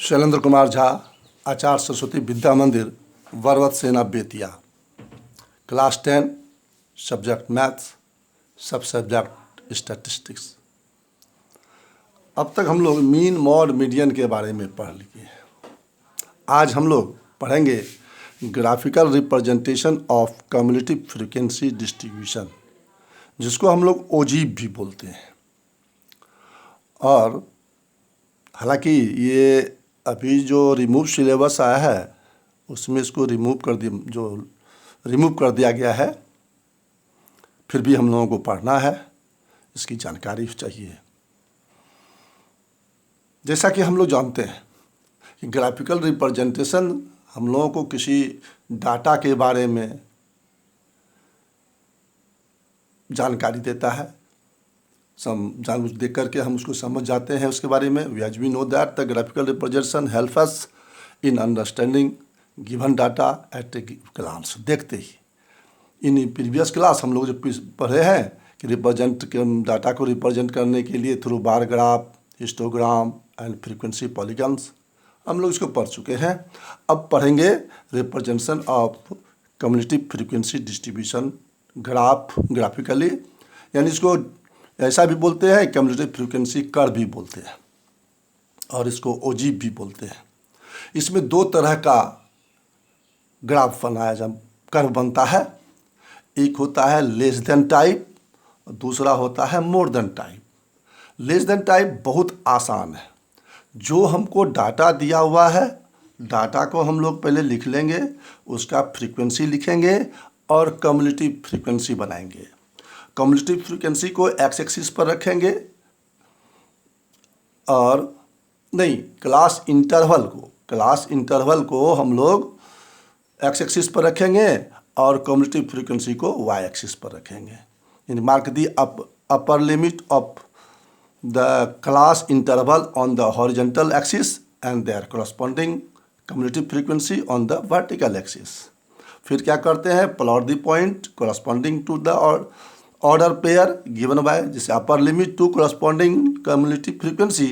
शैलेंद्र कुमार झा, आचार्य सरस्वती विद्या मंदिर, वरवत सेना, Bettiah. Class 10, subject maths, सब सब्जेक्ट स्टैटिस्टिक्स। अब तक हम लोग मीन, मॉड, मीडियन के बारे में पढ़ लिए। आज हम लोग पढ़ेंगे graphical representation of cumulative frequency distribution, जिसको हम लोग ओजीब भी बोलते हैं। और हालांकि ये अभी जो रिमूव सिलेबस आया है उसमें इसको रिमूव कर दिया गया है, फिर भी हम लोगों को पढ़ना है, इसकी जानकारी चाहिए। जैसा कि हम लोग जानते हैं कि ग्राफिकल रिप्रेजेंटेशन हम लोगों को किसी डाटा के बारे में जानकारी देता है। जानबूझ देख करके हम उसको समझ जाते हैं उसके बारे में। As we know that the graphical representation help us in understanding given data at a glance. देखते ही इन प्रीवियस क्लास हम लोग जो पढ़े हैं कि डाटा को रिप्रेजेंट करने के लिए through bar graph, histogram and frequency polygons हम लोग इसको पढ़ चुके हैं। अब पढ़ेंगे representation of cumulative frequency distribution graphically, यानी इसको ऐसा भी बोलते हैं, क्यूमुलेटिव फ्रीक्वेंसी कर्व भी बोलते हैं और इसको ओजीब भी बोलते हैं। इसमें दो तरह का ग्राफ कर्व बनता है। एक होता है लेस देन टाइप और दूसरा होता है मोर than type. Less than type बहुत आसान है। जो हमको डाटा दिया हुआ है, डाटा को हम लोग पहले लिख लेंगे, उसका फ्रीक्वेंसी लिखेंगे और क्यूमुलेटिव फ्रीक्वेंसी बनाएंगे। क्यूमुलेटिव फ्रीक्वेंसी को एक्स एक्सिस पर रखेंगे और नहीं, क्लास इंटरवल को हम लोग एक्स एक्सिस पर रखेंगे और क्यूमुलेटिव फ्रीक्वेंसी को वाई एक्सिस पर रखेंगे। यानी mark the upper limit of the class interval on the horizontal axis and their corresponding cumulative frequency on the vertical axis. फिर क्या करते हैं, plot the point corresponding to the order pair given by जैसे upper limit to corresponding cumulative frequency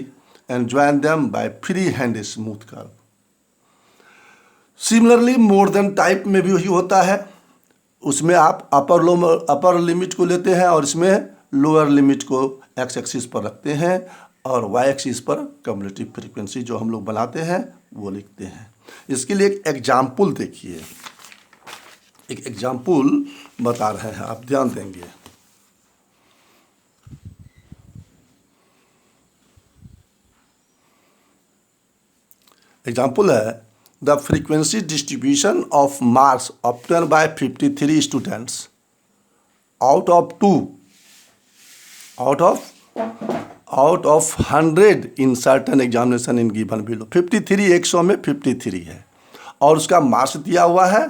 and join them by free hand smooth curve. Similarly more than type में भी वही होता है। उसमें आप अपर लिमिट को लेते हैं और इसमें लोअर लिमिट को एक्स एक्सिस पर रखते हैं और वाई एक्सिस पर क्यूमुलेटिव फ्रीक्वेंसी जो हम लोग बनाते हैं वो लिखते हैं। इसके लिए एक एग्जाम्पल देखिए, एक एग्जाम्पल बता रहे हैं, आप ध्यान देंगे। एग्जाम्पल है the frequency distribution of marks obtain bye 53 students out of 100 in certain examination in given below. 53 100 में 53 है और उसका मार्क्स दिया हुआ है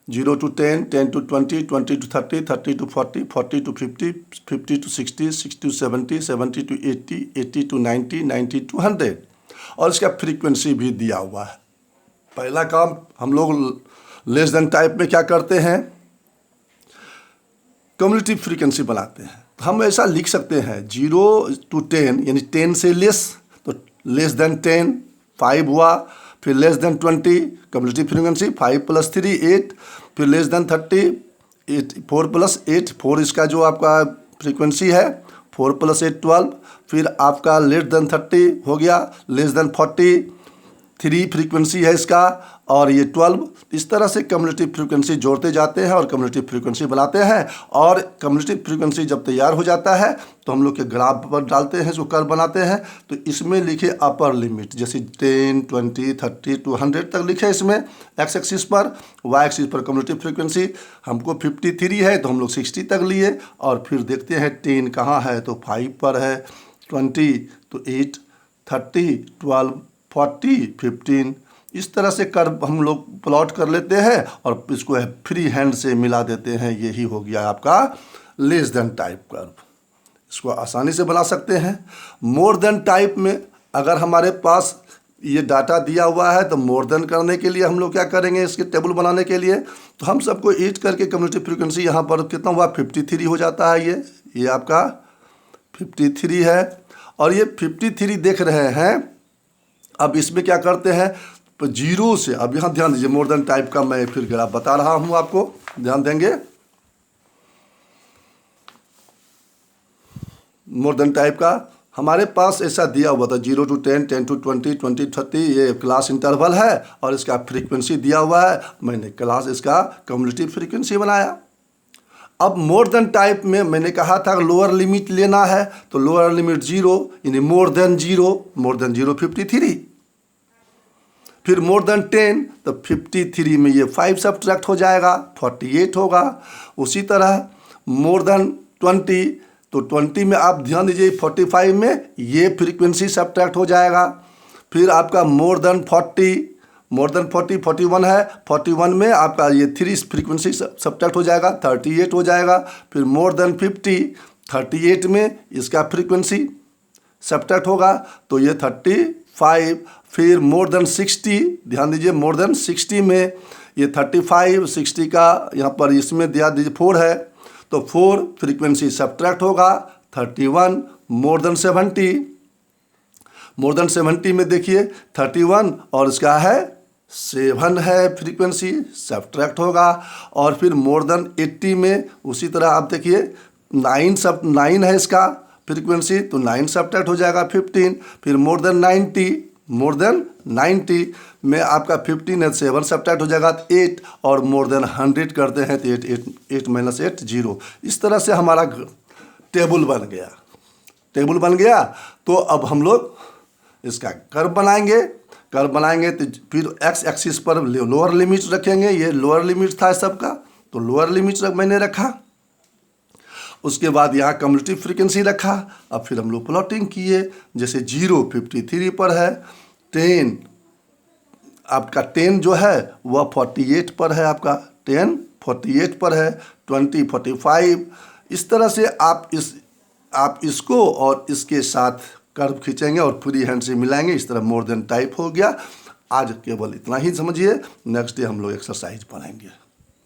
0 to 10, 10 to 20, 20 to 30, 30 to 40, 40 to 50, 50 to 60, 60 to 70, 70 to 80, 80 to 90, 90 to 100 और इसका फ्रीक्वेंसी भी दिया हुआ है। पहला काम हम लोग लेस देन टाइप में क्या करते हैं, क्यूमुलेटिव फ्रीक्वेंसी बनाते हैं। तो हम ऐसा लिख सकते हैं 0 to 10 यानी 10 से लेस, तो लेस देन 10 5 हुआ, फिर लेस देन 20 क्यूमुलेटिव फ्रीक्वेंसी 5 + 3 8, फिर लेस देन 30 8 4 + 8 4 इसका जो आपका फ्रीक्वेंसी है 4 + 8 12, फिर आपका लेस देन 30 हो गया, लेस देन 40 3 फ्रीक्वेंसी है इसका और ये 12। इस तरह से क्यूमुलेटिव फ्रीक्वेंसी जोड़ते जाते हैं और क्यूमुलेटिव फ्रीक्वेंसी बनाते हैं। और क्यूमुलेटिव फ्रीक्वेंसी जब तैयार हो जाता है तो हम लोग के ग्राफ पर डालते हैं, जो कर्व बनाते हैं। तो इसमें लिखे अपर लिमिट जैसे 10 20 30 to 100 तक लिखे इसमें एक्स एक्सिस पर, वाई एक्सिस पर क्यूमुलेटिव फ्रीक्वेंसी हमको 53 है तो हम लोग 60 तक लिए और फिर देखते हैं 10 कहाँ है, तो 5 पर है, 20 तो 8, 30 12 40 15। इस तरह से कर्व हम लोग प्लॉट कर लेते हैं और इसको फ्री हैंड से मिला देते हैं। यही हो गया आपका लेस देन टाइप कर्व। इसको आसानी से बना सकते हैं। मोर देन टाइप में अगर हमारे पास ये डाटा दिया हुआ है तो मोर देन करने के लिए हम लोग क्या करेंगे, इसके टेबल बनाने के लिए तो हम सबको ईट करके क्यूमुलेटिव फ्रीक्वेंसी यहाँ पर कितना हुआ 53 हो जाता है। ये आपका 53 है और ये 53 देख रहे हैं अब इसमें क्या करते हैं, तो जीरो से, अब यहाँ ध्यान दीजिए, मोर देन टाइप का मैं फिर ग्राफ बता रहा हूँ आपको, ध्यान देंगे। मोर देन टाइप का हमारे पास ऐसा दिया हुआ था 0 to 10, 10 to 20, 20 to 30, ये क्लास इंटरवल है और इसका फ्रीक्वेंसी दिया हुआ है। मैंने क्लास इसका कम्युलेटिव फ्रीक्वेंसी बनाया। अब मोर देन टाइप में मैंने कहा था लोअर लिमिट लेना है, तो लोअर लिमिट 0, यानी मोर देन 0 53। फिर मोर देन 10, तो 53 में ये 5 सब्ट्रैक्ट हो जाएगा, 48 होगा। उसी तरह मोर देन 20, तो 20 में आप ध्यान दीजिए 45 में ये फ्रीक्वेंसी सब्ट्रैक्ट हो जाएगा। फिर आपका मोर देन 40, 41 है, 41 में आपका ये 3 फ्रीक्वेंसी सब्ट्रैक्ट हो जाएगा, 38 हो जाएगा। फिर मोर देन 50, 38 में इसका फ्रीक्वेंसी सब्ट्रैक्ट होगा, तो ये 35। फिर मोर देन 60, ध्यान दीजिए मोर देन 60 में ये 35, 60 का यहाँ पर इसमें दिया दीजिए 4 है, तो 4 फ्रीक्वेंसी सब्ट्रैक्ट होगा, 31। मोर देन 70 में देखिए 31 और इसका है 7 है फ्रीक्वेंसी सब्ट्रैक्ट होगा। और फिर मोर देन 80 में उसी तरह आप देखिए 9 है इसका फ्रीक्वेंसी, तो 9 सब्ट्रैक्ट हो जाएगा 15। फिर मोर देन 90 में आपका 15 है, 7 सब्ट्रैक्ट हो जाएगा 8, और मोर देन 100 करते हैं तो 8 - 8 0। इस तरह से हमारा टेबल बन गया। तो अब हम लोग इसका कर्व बनाएंगे तो फिर एक्स एक्सिस पर लोअर लिमिट रखेंगे। ये लोअर लिमिट था सबका, तो लोअर लिमिट मैंने रखा। उसके बाद यहाँ कम्युलेटिव फ्रीक्वेंसी रखा। अब फिर हम लोग प्लॉटिंग किए, जैसे 0 53 पर है, 10 आपका 10 जो है वह 48 पर है, आपका 10 48 पर है, 20 45। इस तरह से आप इसको और इसके साथ कर्व खींचेंगे और फ्री हैंड से मिलाएंगे। इस तरह मोर देन टाइप हो गया। आज केवल इतना ही समझिए, नेक्स्ट डे हम लोग एक्सरसाइज पढ़ेंगे।